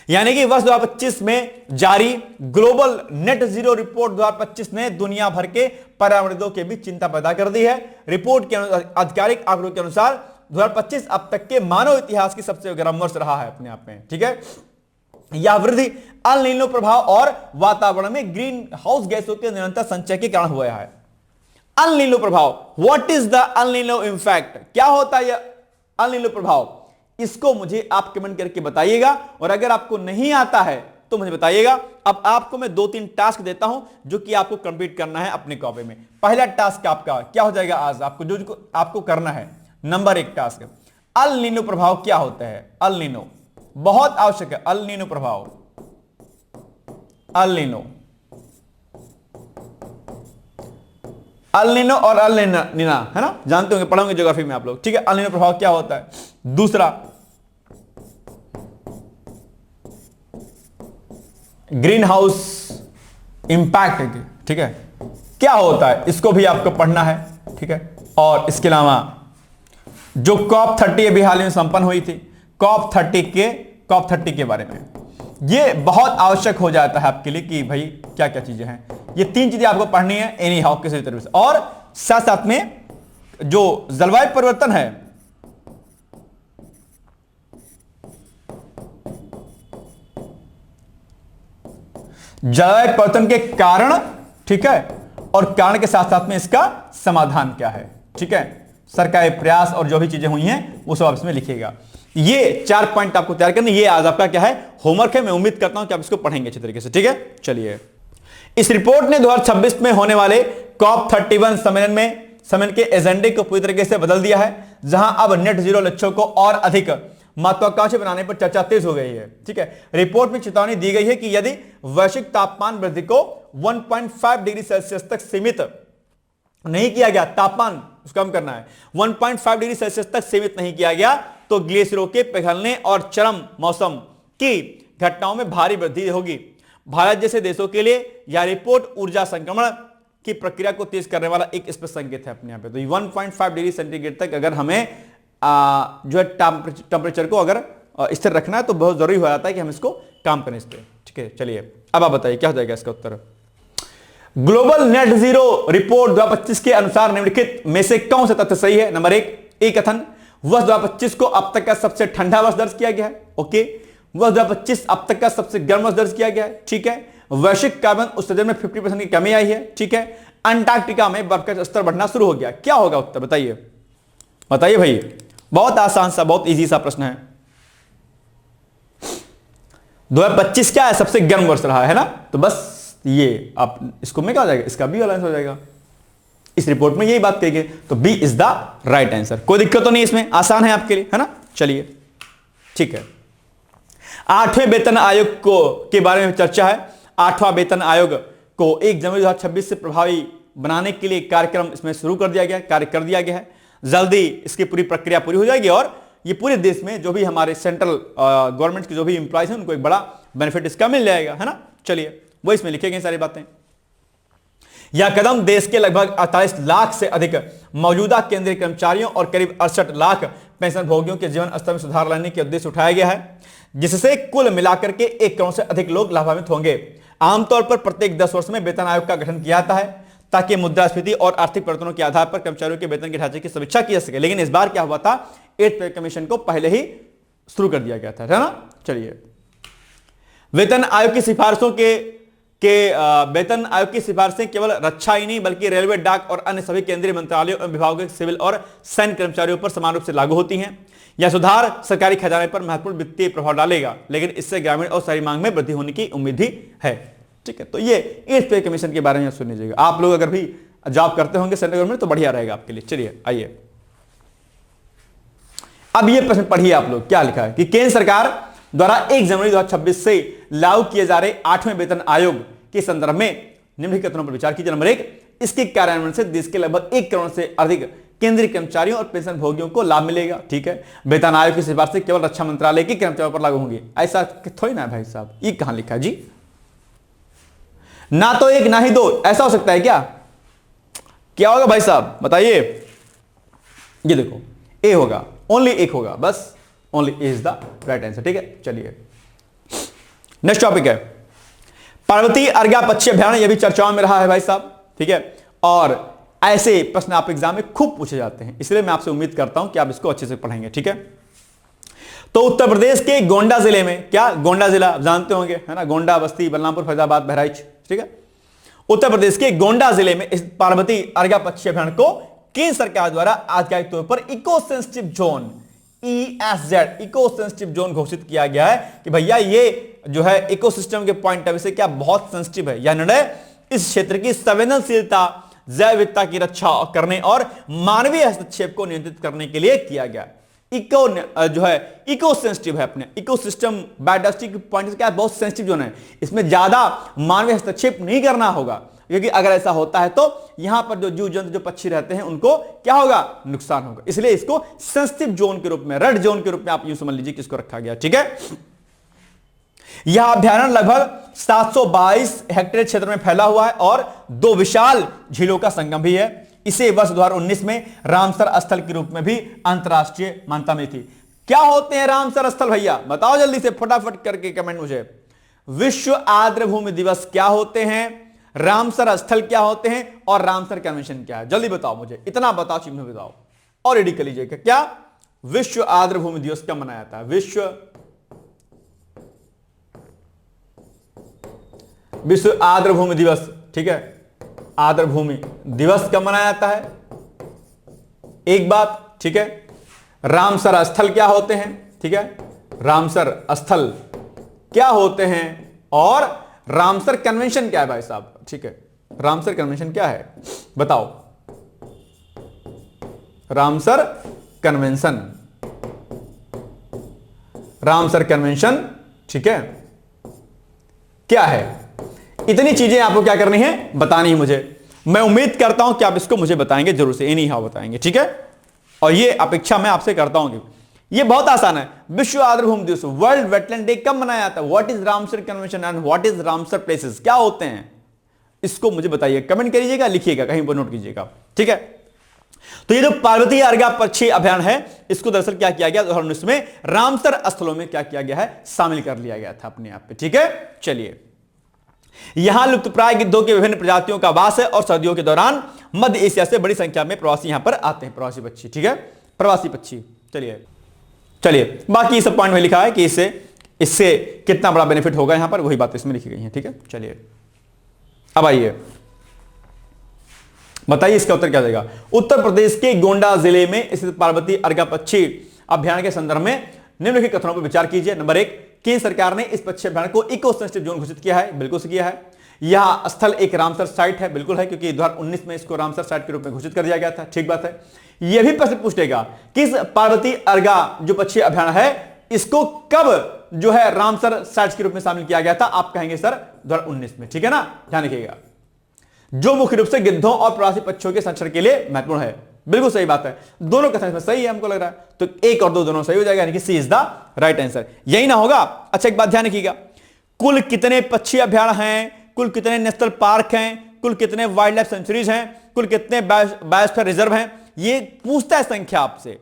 यानी कि वर्ष 2025 में जारी ग्लोबल नेट जीरो रिपोर्ट 2025 ने दुनिया भर के पर्यावरणविदों के बीच चिंता पैदा कर दी है। रिपोर्ट के आधिकारिक आंकड़ों के अनुसार 2025 अब तक के मानव इतिहास की सबसे गर्म वर्ष रहा है अपने आप में। ठीक है, यह वृद्धि अल नीनो प्रभाव और वातावरण में ग्रीन हाउस गैसों के निरंतर संचय के कारण हुआ है। अल नीनो प्रभाव, what is the El Nino impact, क्या होता है यह अल नीनो प्रभाव, इसको मुझे आप कमेंट करके बताइएगा। और अगर आपको नहीं आता है तो मुझे बताइएगा। अब आपको मैं 2-3 टास्क देता हूं जो कि आपको कंप्लीट करना है अपने कॉपी में। पहला टास्क आपका क्या हो जाएगा आज, आपको जो आपको करना है, नंबर 1 टास्क, अल नीनो प्रभाव क्या होता है। अल नीनो बहुत आवश्यक है। अल नीनो प्रभाव, अल नीनो और अल नीना, है ना, जानते होंगे, पढ़ोगे ज्योग्राफी में आप लोग। ठीक है, अल नीनो प्रभाव क्या होता है। दूसरा, ग्रीन हाउस इंपैक्ट, ठीक है, क्या होता है, इसको भी आपको पढ़ना है। ठीक है, और इसके अलावा जो कॉप 30 अभी हाल में संपन्न हुई थी, कॉप 30 के बारे में, ये बहुत आवश्यक हो जाता है आपके लिए कि भाई क्या क्या चीजें हैं। ये 3 चीजें आपको पढ़नी है एनी हाउ किसी तरह से। और साथ साथ में जो जलवायु परिवर्तन है, जलवायु परिवर्तन के कारण, ठीक है, और कारण के साथ साथ में इसका समाधान क्या है। ठीक है, सरकारी प्रयास और जो भी चीजें हुई हैं वो सब आप इसमें लिखिएगा। ये 4 पॉइंट आपको तैयार करने, ये आज आपका क्या है, होमवर्क है। मैं उम्मीद करता हूं कि आप इसको पढ़ेंगे अच्छे तरीके से। ठीक है, चलिए। इस रिपोर्ट ने 2026 में होने वाले कॉप 31 सम्मेलन के एजेंडे को पूरी तरीके से बदल दिया है, जहां अब नेट जीरो लक्ष्यों को और अधिक महत्वाकांक्षी बनाने पर चर्चा तेज हो गई है। ठीक है, रिपोर्ट में चेतावनी दी गई है कि यदि वैश्विक तापमान वृद्धि को 1.5 डिग्री सेल्सियस तक सीमित नहीं किया गया, तापमान कम करना है, 1.5 डिग्री सेल्सियस तक सीमित नहीं किया गया, तो ग्लेशियरों के पिघलने और चरम मौसम की घटनाओं में भारी वृद्धि होगी। भारत जैसे देशों के लिए यह रिपोर्ट ऊर्जा संक्रमण की प्रक्रिया को तेज करने वाला एक स्पष्ट संकेत है अपने यहाँ पे। तो 1.5 डिग्री सेंटीग्रेड तक अगर हमें जो है टेम्परेचर को अगर स्थिर रखना है तो बहुत जरूरी हो जाता है कि हम इसको काम करें इस पे। ठीक है, चलिए अब आप बताइए क्या हो जाएगा इसका उत्तर। ग्लोबल नेट जीरो रिपोर्ट 2025 के अनुसार निम्नलिखित में से कौन सा तथ्य सही है। नंबर 1 कथन, वर्ष 2025 को अब तक का सबसे ठंडा वर्ष दर्ज किया गया है। ओके, वर्ष 2025 अब तक का सबसे गर्म वर्ष दर्ज किया गया है। ठीक है, वैश्विक कार्बन उत्सर्जन में 50% की कमी आई है। ठीक है, अंटार्कटिका में बर्फ का स्तर बढ़ना शुरू हो गया। क्या होगा उत्तर बताइए। बताइए भाई, बहुत आसान सा, बहुत इजी सा प्रश्न है। 2025 क्या है, सबसे गर्म वर्ष रहा है ना, तो बस ये आप इसको में क्या हो जाएगा, इसका बी वाला आंसर हो जाएगा। इस रिपोर्ट में यही बात कही गई, तो B is the right answer. कोई दिक्कत तो नहीं इसमें, आसान है आपके लिए, है ना। चलिए ठीक है, 8वें वेतन आयोग को के बारे में चर्चा है। 8वां वेतन आयोग को 1 जनवरी 2026 से प्रभावी बनाने के लिए कार्यक्रम इसमें शुरू कर दिया गया, कार्य कर दिया गया है। जल्दी इसकी पूरी प्रक्रिया पूरी हो जाएगी और ये पूरे देश में जो भी हमारे सेंट्रल गवर्नमेंट के जो भी एम्प्लॉयज हैं उनको एक बड़ा बेनिफिट इसका मिल जाएगा, है ना। चलिए वो इसमें लिखे गए सारी बातें। यह कदम देश के लगभग 48 लाख से अधिक मौजूदा केंद्रीय कर्मचारियों और करीब 68 लाख पेंशन भोगियों के जीवन स्तर में सुधार लाने के उद्देश्य उठाया गया है, जिससे कुल मिलाकर के 1 करोड़ से अधिक लोग लाभान्वित होंगे। आमतौर पर प्रत्येक 10 वर्ष में वेतन आयोग का गठन किया जाता है ताकि मुद्रास्फीति और आर्थिक परिवर्तनों के आधार पर कर्मचारियों के वेतन के ढांचे की समीक्षा की जा सके। लेकिन इस बार क्या हुआ था, 8th पे कमीशन को पहले ही शुरू कर दिया गया था, है ना। चलिए, वेतन आयोग की सिफारिशों वेतन आयोग की सिफारिशें केवल रक्षा ही नहीं बल्कि रेलवे, डाक और अन्य सभी केंद्रीय मंत्रालयों एवं विभागों के सिविल और सैन्य कर्मचारियों पर समान रूप से लागू होती हैं। यह सुधार सरकारी खजाने पर महत्वपूर्ण वित्तीय प्रभाव डालेगा, लेकिन इससे ग्रामीण और शहरी मांग में वृद्धि होने की उम्मीद भी है। ठीक है, तो ये 8th पे कमीशन के बारे में सुन लीजिएगा। आप लोग अगर भी जॉब करते होंगे सेंट्रल गवर्नमेंट तो बढ़िया रहेगा आपके लिए। चलिए आइए, अब ये प्रश्न पढ़िए आप लोग, क्या लिखा है कि केंद्र सरकार द्वारा 1 जनवरी 2026 से लागू किए जा रहे 8वें वेतन आयोग के संदर्भ में निम्नलिखित कथनों पर विचार कीजिए। नंबर 1, इसके कार्यान्वयन से देश के लगभग 1 करोड़ से अधिक केंद्रीय कर्मचारियों और पेंशन भोगियों को लाभ मिलेगा। ठीक है, वेतन आयोग की सिफारिशें केवल रक्षा मंत्रालय के कर्मचारियों पर लागू होंगी, ऐसा थोड़ी ना है भाई साहब, ये कहां लिखा है जी। ना तो 1 ना ही 2, ऐसा हो सकता है क्या? क्या होगा भाई साहब बताइए। ये देखो ए होगा, ओनली 1 होगा, बस only A is the right answer. ठीक है, चलिए नेक्स्ट टॉपिक है पार्वती अर्घा पक्षी अभ्यारण्य। यह भी चर्चाओं में रहा है भाई साहब। ठीक है, और ऐसे प्रश्न आप एग्जाम में खूब पूछे जाते हैं, इसलिए मैं आपसे उम्मीद करता हूं कि आप इसको अच्छे से पढ़ेंगे। ठीक है, तो उत्तर प्रदेश के गोंडा जिले में, क्या गोंडा जिला जानते होंगे, है ना, गोंडा, बस्ती, बलरामपुर, फैजाबाद, बहराइच। ठीक है, उत्तर प्रदेश के गोंडा जिले में इस पार्वती अर्घा पक्षी अभ्यारण्य को केंद्र सरकार द्वारा आधिकारिक तौर पर eco sensitive zone ESZ eco sensitive zone घोषित किया गया है कि भैया ये जो है इकोसिस्टम के पॉइंट ऑफ व्यू से क्या बहुत सेंसिटिव है। यह निर्णय इस क्षेत्र की संवेदनशीलता, जैव विविधता की रक्षा करने और मानवीय हस्तक्षेप को नियंत्रित करने के लिए किया गया। इको जो है इको सेंसिटिव है, अपने इकोसिस्टम बायोडाइवर्सिटी पॉइंट से क्या बहुत सेंसिटिव जोन है, इसमें ज्यादा मानवीय हस्तक्षेप नहीं करना होगा, क्योंकि अगर ऐसा होता है तो यहां पर जो जीव जंतु, जो पक्षी रहते हैं उनको क्या होगा, नुकसान होगा। इसलिए इसको सेंसिटिव जोन के रूप में, रेड जोन के रूप में आप यूं समझ लीजिए कि इसको रखा गया। ठीक है, यह अभ्यारण्य लगभग 722 हेक्टेयर क्षेत्र में फैला हुआ है और 2 विशाल झीलों का संगम भी है। इसे वर्ष 2019 में रामसर स्थल के रूप में भी अंतरराष्ट्रीय मान्यता मिली थी। क्या होते हैं रामसर स्थल भैया, बताओ जल्दी से फटाफट करके कमेंट मुझे। विश्व आर्द्रभूमि दिवस क्या होते हैं, रामसर स्थल क्या होते हैं और रामसर कन्वेंशन क्या है, जल्दी बताओ मुझे, इतना बताओ, चिन्ह बताओ और रेडी कर लीजिएगा। क्या विश्व आर्द्रभूमि दिवस कब मनाया जाता है, विश्व आर्द्रभूमि दिवस। ठीक है, आर्द्रभूमि दिवस कब मनाया जाता है, एक बात। ठीक है, रामसर स्थल क्या होते हैं, ठीक है, रामसर स्थल क्या होते हैं और रामसर कन्वेंशन क्या है भाई साहब। ठीक है, रामसर कन्वेंशन क्या है बताओ, रामसर कन्वेंशन, रामसर कन्वेंशन। ठीक है, क्या है, इतनी चीजें आपको क्या करनी है, बतानी है मुझे। मैं उम्मीद करता हूं कि आप इसको मुझे बताएंगे जरूर से, एनी हाउ बताएंगे। ठीक है, और ये अपेक्षा मैं आपसे करता हूं कि ये बहुत आसान है। विश्व आर्द्रभूमि दिवस, वर्ल्ड वेटलैंड डे कब मनाया जाता है, what is Ramsar convention and what is Ramsar places, क्या होते हैं, इसको मुझे बताइए, कमेंट करिएगा, लिखिएगा, कहीं पर नोट कीजिएगा। ठीक है, तो ये जो पार्वती अर्घा पक्षी अभ्यारण्य है, इसको दरअसल क्या किया गया 2019 में रामसर स्थलों में क्या किया गया है, शामिल कर लिया गया था अपने आप पे। ठीक है, चलिए, यहां लुप्तप्राय गिद्धों की विभिन्न प्रजातियों का वास है और सर्दियों के दौरान मध्य एशिया से बड़ी संख्या में प्रवासी यहां पर आते हैं, प्रवासी पक्षी। ठीक है, प्रवासी पक्षी। चलिए बाकी सब पॉइंट में लिखा है कि इससे कितना बड़ा बेनिफिट होगा, यहां पर वही बात इसमें लिखी गई है। ठीक है, चलिए अब आइए बताइए इसका उत्तर क्या जाएगा। उत्तर प्रदेश के गोंडा जिले में स्थित पार्वती अर्गा पक्षी अभ्यारण्य के संदर्भ में निम्नलिखित कथनों पर विचार कीजिए। नंबर 1, केंद्र सरकार ने इस पक्षी अभ्यारण्य को इको सेंसिटिव जोन घोषित किया है। बिल्कुल से किया है। यह स्थल एक रामसर साइट है। बिल्कुल है, क्योंकि 2019 में इसको रामसर साइट के रूप में घोषित कर दिया गया था। ठीक बात है। यह भी प्रश्न पूछेगा कि इस पार्वती अर्गा जो पक्षी अभ्यारण्य है इसको कब जो है रामसर साइट के रूप में शामिल किया गया था। आप कहेंगे सर 2019 में। ठीक है ना, ध्यान रखिएगा। जो मुख्य रूप से गिद्धों और प्रवासी पक्षियों के संरक्षण के लिए महत्वपूर्ण है। बिल्कुल सही बात है। दोनों कथन इसमें सही है हमको लग रहा है। तो 1 और 2 दोनों सही हो जाएगा, यानी कि सी इज द राइट आंसर। यही ना होगा। अच्छा, एक बात ध्यान रखिएगा, कुल कितने पक्षी अभ्यारण्य हैं, कुल कितने नेशनल पार्क हैं, कुल कितने वाइल्ड लाइफ सेंचुरीज हैं, कुल कितने बायोस्फीयर रिजर्व हैं, ये पूछता है संख्या आपसे।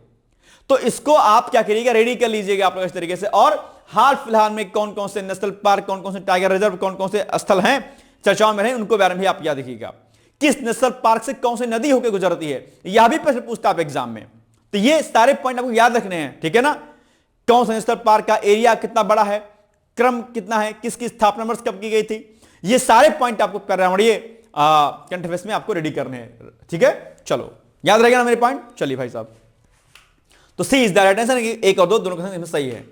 तो इसको आप क्या करिएगा, रेडी कर लीजिएगा आप लोग इस तरीके से। और हाल फिलहाल में कौन कौन से नेशनल पार्क, कौन कौन से टाइगर रिजर्व, कौन कौन से स्थल हैं चर्चाओं में रहे, उनको बारे में भी आप याद रखिएगा। किस नेशनल पार्क से कौन सी नदी होकर गुजरती है, यह भी प्रश्न पूछता है एग्जाम में। तो ये सारे पॉइंट आपको याद रखने हैं। ठीक है ना, कौन सा नेशनल पार्क का एरिया कितना बड़ा है, क्रम कितना है, किसकी स्थापना वर्ष कब की गई थी, ये सारे पॉइंट आपको पर्यावरणीय करंट अफेयर्स में आपको रेडी करने हैं। ठीक है, चलो याद रहेगा ना मेरे पॉइंट। चलिए भाई साहब, तो सी इज द राइट आंसर। 1 और 2 दोनों का इसमें सही है।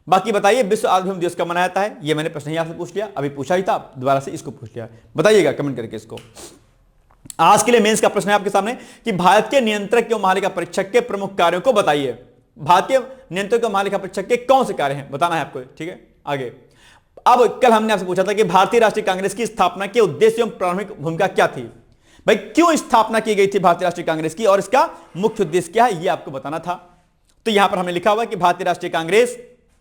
बाकी बताइए विश्व आदिवासी दिवस कब मनाया जाता है। ये मैंने प्रश्न ही आपसे पूछ लिया, अभी पूछा ही था, दोबारा से इसको पूछ लिया। बताइएगा कमेंट करके इसको। आज के लिए मेंस का प्रश्न है आपके सामने कि भारत के नियंत्रक एवं महालेखा परीक्षक के प्रमुख कार्यों को बताइए। भारत के नियंत्रक एवं महालेखा परीक्षक के कौन से कार्य हैं बताना है आपको। ठीक है, आगे। अब कल हमने आपसे पूछा था कि भारतीय राष्ट्रीय कांग्रेस की स्थापना के उद्देश्य एवं प्रारंभिक भूमिका क्या थी। भाई क्यों स्थापना की गई थी भारतीय राष्ट्रीय कांग्रेस की और इसका मुख्य उद्देश्य क्या है, यह आपको बताना था। तो यहां पर हमने लिखा हुआ कि भारतीय राष्ट्रीय कांग्रेस,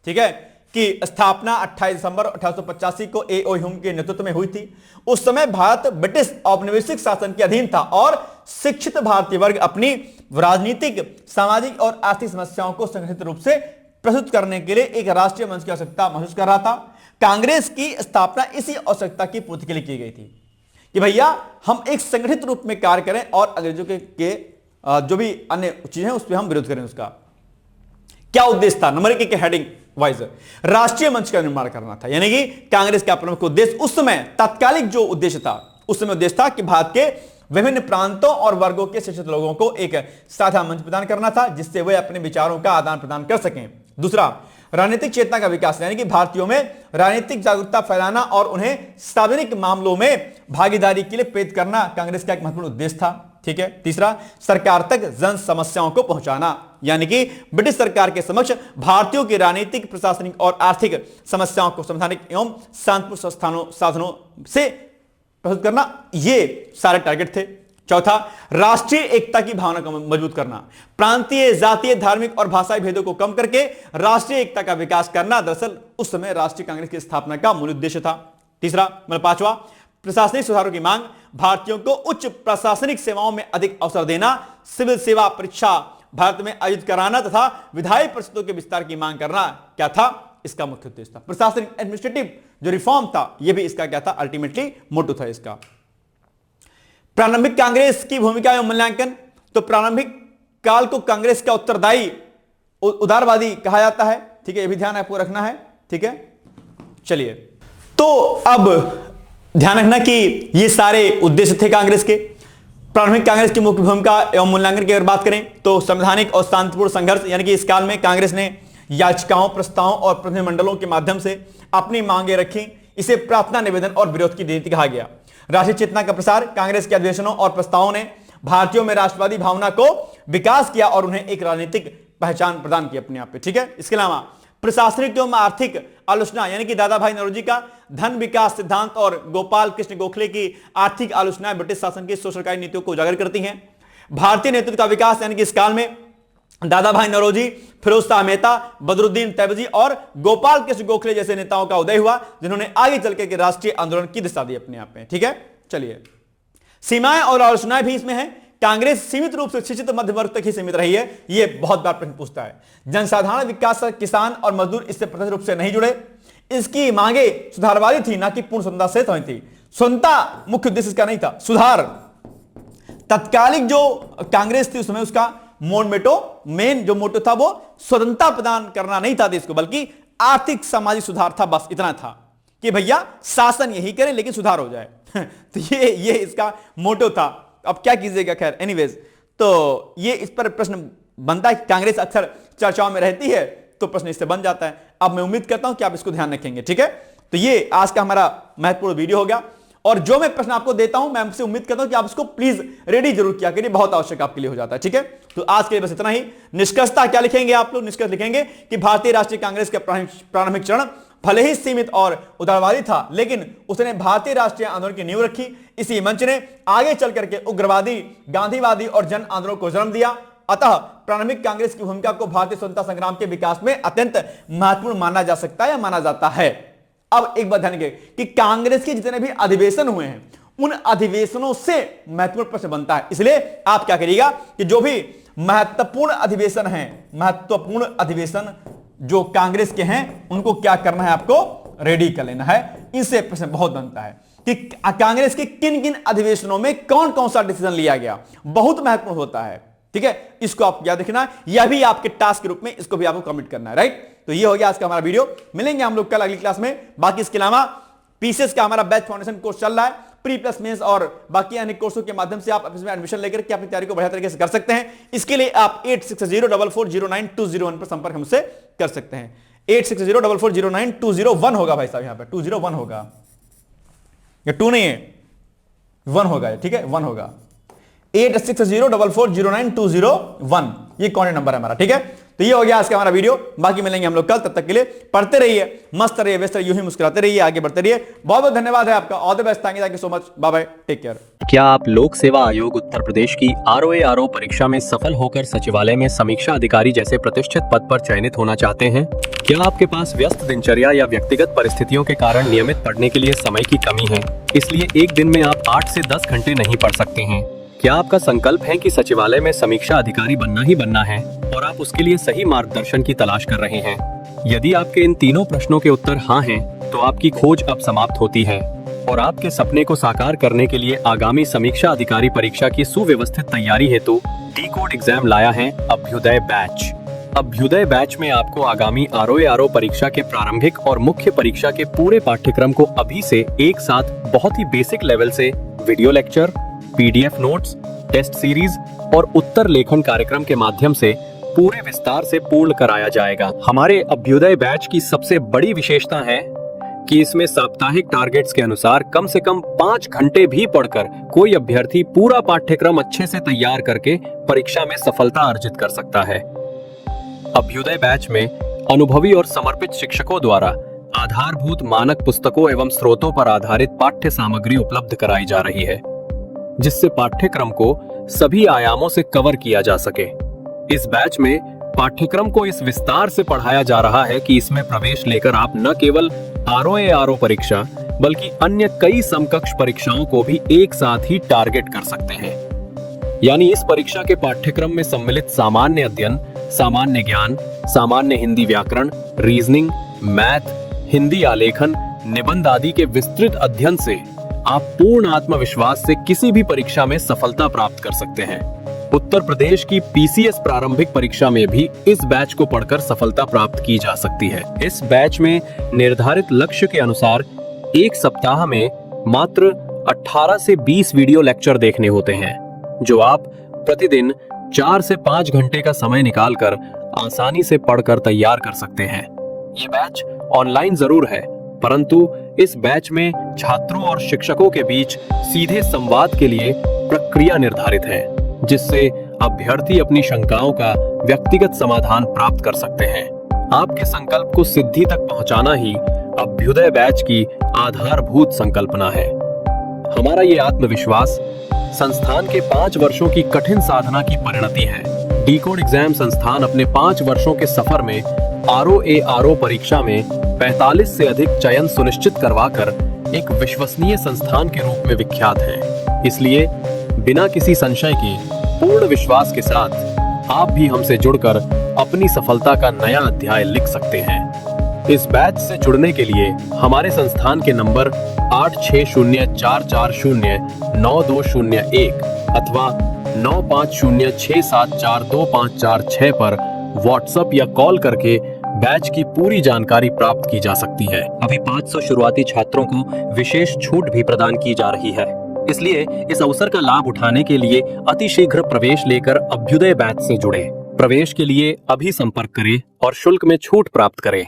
ठीक है, की स्थापना 28 दिसंबर 1885 को ए.ओ. ह्यूम के नेतृत्व में हुई थी। उस समय भारत ब्रिटिश औपनिवेशिक शासन के अधीन था और शिक्षित भारतीय वर्ग अपनी राजनीतिक, सामाजिक और आर्थिक समस्याओं को संगठित रूप से प्रस्तुत करने के लिए एक राष्ट्रीय मंच की आवश्यकता महसूस कर रहा था। कांग्रेस की स्थापना इसी आवश्यकता की पूर्ति के लिए की गई थी कि भैया हम एक संगठित रूप में कार्य करें और अंग्रेजों के जो भी अन्य चीजें हैं उस पर हम विरोध करें। उसका क्या उद्देश्य था? नंबर 1 के हेडिंग वाइज राष्ट्रीय मंच का निर्माण करना था, यानी कि कांग्रेस का प्रमुख उद्देश्य उस समय तात्कालिक जो उद्देश्य था, उस समय उद्देश्य था कि भारत के विभिन्न प्रांतों और वर्गों के शिक्षित लोगों को एक साझा मंच प्रदान करना था जिससे वे अपने विचारों का आदान प्रदान कर सकें। दूसरा, राजनीतिक चेतना का विकास, यानी कि भारतीयों में राजनीतिक जागरूकता फैलाना और उन्हें सार्वजनिक मामलों में भागीदारी के लिए प्रेरित करना कांग्रेस का एक महत्वपूर्ण उद्देश्य था। ठीक है। तीसरा, सरकार तक जन समस्याओं को पहुंचाना, यानी कि ब्रिटिश सरकार के समक्ष भारतीयों की राजनीतिक, प्रशासनिक और आर्थिक समस्याओं को संवैधानिक एवं शांतिपूर्ण साधनों से प्रस्तुत करना, ये सारे टारगेट थे। चौथा, राष्ट्रीय एकता की भावना को मजबूत करना, प्रांतीय, जातीय, धार्मिक और भाषाई भेदों को कम करके राष्ट्रीय एकता का विकास करना दरअसल उस समय राष्ट्रीय कांग्रेस की स्थापना का मूल उद्देश्य था। तीसरा, मतलब पांचवा, प्रशासनिक सुधारों की मांग, भारतीयों को उच्च प्रशासनिक सेवाओं में अधिक अवसर देना, सिविल सेवा परीक्षा भारत में आयोजित कराना तथा विधायी परिषदों के विस्तार की मांग करना क्या था? इसका मुख्य उद्देश्य था। प्रशासनिक एडमिनिस्ट्रेटिव जो रिफॉर्म था, यह भी इसका क्या था? अल्टीमेटली मोटो था इसका। प्रारंभिक कांग्रेस की भूमिका एवं मूल्यांकन, तो प्रारंभिक काल को कांग्रेस का उत्तरदायी उदारवादी कहा जाता है। ठीक है, यह भी ध्यान आपको रखना है। ठीक है, चलिए, तो अब ध्यान रखना कि ये सारे उद्देश्य थे कांग्रेस के। प्रारंभिक कांग्रेस की मुख्य भूमिका एवं मूल्यांकन की अगर बात करें तो संवैधानिक और शांतिपूर्ण संघर्ष, यानी कि इस काल में कांग्रेस ने याचिकाओं, प्रस्तावों और प्रतिनिधिमंडलों के माध्यम से अपनी मांगे रखी। इसे प्रार्थना, निवेदन और विरोध की नीति कहा गया। राष्ट्रीय चेतना का प्रसार, कांग्रेस के अधिवेशनों और प्रस्तावों ने भारतीयों में राष्ट्रवादी भावना को विकास किया और उन्हें एक राजनीतिक पहचान प्रदान की अपने आप पे। ठीक है। इसके अलावा प्रशासनिक एवं आर्थिक आलोचना, यानी कि दादा भाई नौरोजी का धन विकास सिद्धांत और गोपाल कृष्ण गोखले की आर्थिक आलोचनाएं ब्रिटिश शासन की शोषणकारी नीतियों को उजागर करती हैं। भारतीय नेतृत्व का विकास, यानी कि इस काल में दादा भाई नौरोजी, फिरोज शाह मेहता, बदरुद्दीन तैयबजी और गोपाल कृष्ण गोखले जैसे नेताओं का उदय हुआ जिन्होंने आगे चलकर के राष्ट्रीय आंदोलन की दिशा दी अपने आप में। ठीक है, चलिए, सीमाएं और आलोचनाएं भी इसमें हैं। कांग्रेस सीमित रूप से शिक्षित मध्य वर्ग तक ही सीमित रही है, यह बहुत बार प्रश्न पूछता है। जनसाधारण विकास, किसान और मजदूर इससे प्रत्यक्ष रूप से नहीं जुड़े। इसकी मांगे सुधारवादी थी, ना कि पूर्ण स्वतंत्रता से संबंधित थी। स्वतंत्रता मुख्य उद्देश्य इसका नहीं था, सुधार। तत्कालिक जो कांग्रेस थी उस समय उसका मेन जो मोटो था वो स्वतंत्रता प्रदान करना नहीं था देश को, बल्कि आर्थिक सामाजिक सुधार था। बस इतना था कि भैया शासन यही करे लेकिन सुधार हो जाए। तो ये इसका मोटो था। अब क्या कीजिएगा, खैर एनीवेज। तो ये इस पर प्रश्न बनता है, कांग्रेस अक्सर चर्चाओं में रहती है, तो प्रश्न इससे बन जाता है। अब मैं उम्मीद करता हूं कि आप इसको ध्यान रखेंगे, ठीक है। तो ये आज का हमारा महत्वपूर्ण वीडियो हो गया, और जो मैं प्रश्न आपको देता हूं मैं आपसे उम्मीद करता हूं कि आप इसको प्लीज रेडी जरूर किया करिए, बहुत आवश्यक आपके लिए हो जाता है, ठीक है। तो आज के लिए बस इतना ही। निष्कर्षता क्या लिखेंगे आप लोग? निष्कर्ष लिखेंगे कि भारतीय राष्ट्रीय कांग्रेस का प्रारंभिक चरण भले ही सीमित और उदारवादी था, लेकिन उसने भारतीय राष्ट्रीय आंदोलन की नींव रखी। इसी मंच ने आगे चल करके उग्रवादी, गांधीवादी और जन आंदोलन को जन्म दिया। अतः प्रारंभिक कांग्रेस की भूमिका को भारतीय स्वतंत्रता संग्राम के विकास में अत्यंत महत्वपूर्ण माना जा सकता है या माना जाता है। अब एक बात ध्यान रखिए कि कांग्रेस के जितने भी अधिवेशन हुए हैं, उन अधिवेशनों से महत्वपूर्ण प्रश्न बनता है। इसलिए आप क्या करिएगा कि जो भी महत्वपूर्ण अधिवेशन हैं, महत्वपूर्ण अधिवेशन जो कांग्रेस के हैं, उनको क्या करना है, आपको रेडी कर लेना है। इससे प्रश्न बहुत बनता है कि कांग्रेस के किन किन अधिवेशनों में कौन कौन सा डिसीजन लिया गया, बहुत महत्वपूर्ण होता है, ठीक है। इसको आप याद रखना, यह भी आपके टास्क के रूप में इसको भी आपको कमिट करना है, राइट। तो ये हो गया आज का हमारा वीडियो। मिलेंगे हम लोग कल अगली क्लास में। बाकी इसके अलावा पीसीएस का हमारा बैच फाउंडेशन कोर्स चल रहा है, प्री प्लस मेंस और बाकी अन्य कोर्सों के माध्यम से आप इसमें एडमिशन लेकर के अपनी तैयारी को बढ़िया तरीके से कर सकते हैं। इसके लिए आप 8604409201 पर संपर्क हमसे कर सकते हैं। 8604409201 होगा भाई साहब, यहां पर 201 होगा, या 2 नहीं है, 1 होगा, ठीक है, 1 होगा। 8604409201 ये कॉन्टैक्ट नंबर है हमारा, ठीक है। तो ये हो गया आज का हमारा वीडियो। बाकी मिलेंगे हम लोग कल, तब तक के लिए पढ़ते रहिए, मस्त रहिए, व्यस्त रहिए, यूं ही मुस्कुराते रहिए, आगे बढ़ते रहिए। बहुत बहुत धन्यवाद है आपका। All the best, thank you so much, bye bye, take care. क्या आप लोक सेवा आयोग उत्तर प्रदेश की ROA परीक्षा में सफल होकर सचिवालय में समीक्षा अधिकारी जैसे प्रतिष्ठित पद पर चयनित होना चाहते हैं? क्या आपके पास व्यस्त दिनचर्या या व्यक्तिगत परिस्थितियों के कारण नियमित पढ़ने के लिए समय की कमी है, इसलिए एक दिन में आप 8 से 10 घंटे नहीं पढ़ सकते हैं? क्या आपका संकल्प है कि सचिवालय में समीक्षा अधिकारी बनना ही बनना है और आप उसके लिए सही मार्गदर्शन की तलाश कर रहे हैं? यदि आपके इन तीनों प्रश्नों के उत्तर हाँ हैं, तो आपकी खोज अब समाप्त होती है और आपके सपने को साकार करने के लिए आगामी समीक्षा अधिकारी परीक्षा की सुव्यवस्थित तैयारी हेतु D-Code एग्जाम लाया है अभ्युदय बैच। अभ्युदय बैच में आपको आगामी ROA परीक्षा के प्रारंभिक और मुख्य परीक्षा के पूरे पाठ्यक्रम को अभी से एक साथ बहुत ही बेसिक लेवल से video lecture, PDF notes, test series और उत्तर लेखन कार्यक्रम के माध्यम से पूरे विस्तार से पूर्ण कराया जाएगा। हमारे अभ्युदय बैच की सबसे बड़ी विशेषता है कि इसमें साप्ताहिक टारगेट्स के अनुसार कम से कम 5 घंटे भी पढ़कर कोई अभ्यर्थी पूरा पाठ्यक्रम अच्छे से तैयार करके परीक्षा में सफलता अर्जित कर सकता है। अभ्युदय बैच में अनुभवी और समर्पित शिक्षकों द्वारा आधारभूत मानक पुस्तकों एवं स्रोतों पर आधारित पाठ्य सामग्री उपलब्ध कराई जा रही है, जिससे पाठ्यक्रम को सभी आयामों से कवर किया जा सके। इस बैच में पाठ्यक्रम को इस विस्तार से पढ़ाया जा रहा है कि इसमें प्रवेश लेकर आप न केवल ROA परीक्षा बल्कि अन्य कई समकक्ष परीक्षाओं को भी एक साथ ही टारगेट कर सकते हैं। यानी इस परीक्षा के पाठ्यक्रम में सम्मिलित सामान्य अध्ययन, सामान्य ज्ञान, सामान्य हिंदी व्याकरण, रीजनिंग, मैथ, हिंदी आलेखन, निबंध आदि के विस्तृत अध्ययन से आप पूर्ण आत्मविश्वास से किसी भी परीक्षा में सफलता प्राप्त कर सकते हैं। उत्तर प्रदेश की PCS प्रारंभिक परीक्षा में भी इस बैच को पढ़कर सफलता प्राप्त की जा सकती है। इस बैच में निर्धारित लक्ष्य के अनुसार एक सप्ताह में मात्र 18 से 20 वीडियो लेक्चर देखने होते हैं, जो आप प्रतिदिन 4 से 5 घंटे का समय निकालकर आसानी से पढ़कर तैयार कर सकते हैं। ये बैच ऑनलाइन जरूर है, परंतु इस बैच में छात्रों और शिक्षकों के बीच सीधे संवाद के लिए प्रक्रिया निर्धारित है, जिससे अभ्यर्थी अपनी शंकाओं का व्यक्तिगत समाधान प्राप्त कर सकते हैं। आपके संकल्प को सिद्धि तक पहुंचाना ही अभ्युदय बैच की आधारभूत संकल्पना है। हमारा ये आत्मविश्वास संस्थान के 5 वर्षों की कठिन साधना की परिणति है। D-Code एग्जाम संस्थान अपने 5 वर्षों के सफर में ROA परीक्षा में 45 से अधिक चयन सुनिश्चित करवाकर एक विश्वसनीय संस्थान के रूप में विख्यात है। इसलिए बिना किसी संशय के पूर्ण विश्वास के साथ आप भी हमसे जुड़कर अपनी सफलता का नया अध्याय लिख सकते हैं। इस बैच से जुड़ने के लिए हमारे संस्थान के नंबर 8504409201 अथवा 9506742546 पर व्हाट्सएप या कॉल करके बैच की पूरी जानकारी प्राप्त की जा सकती है। अभी 500 शुरुआती छात्रों को विशेष छूट भी प्रदान की जा रही है। इसलिए इस अवसर का लाभ उठाने के लिए अतिशीघ्र प्रवेश लेकर अभ्युदय बैच से जुड़ें। प्रवेश के लिए अभी संपर्क करें और शुल्क में छूट प्राप्त करें।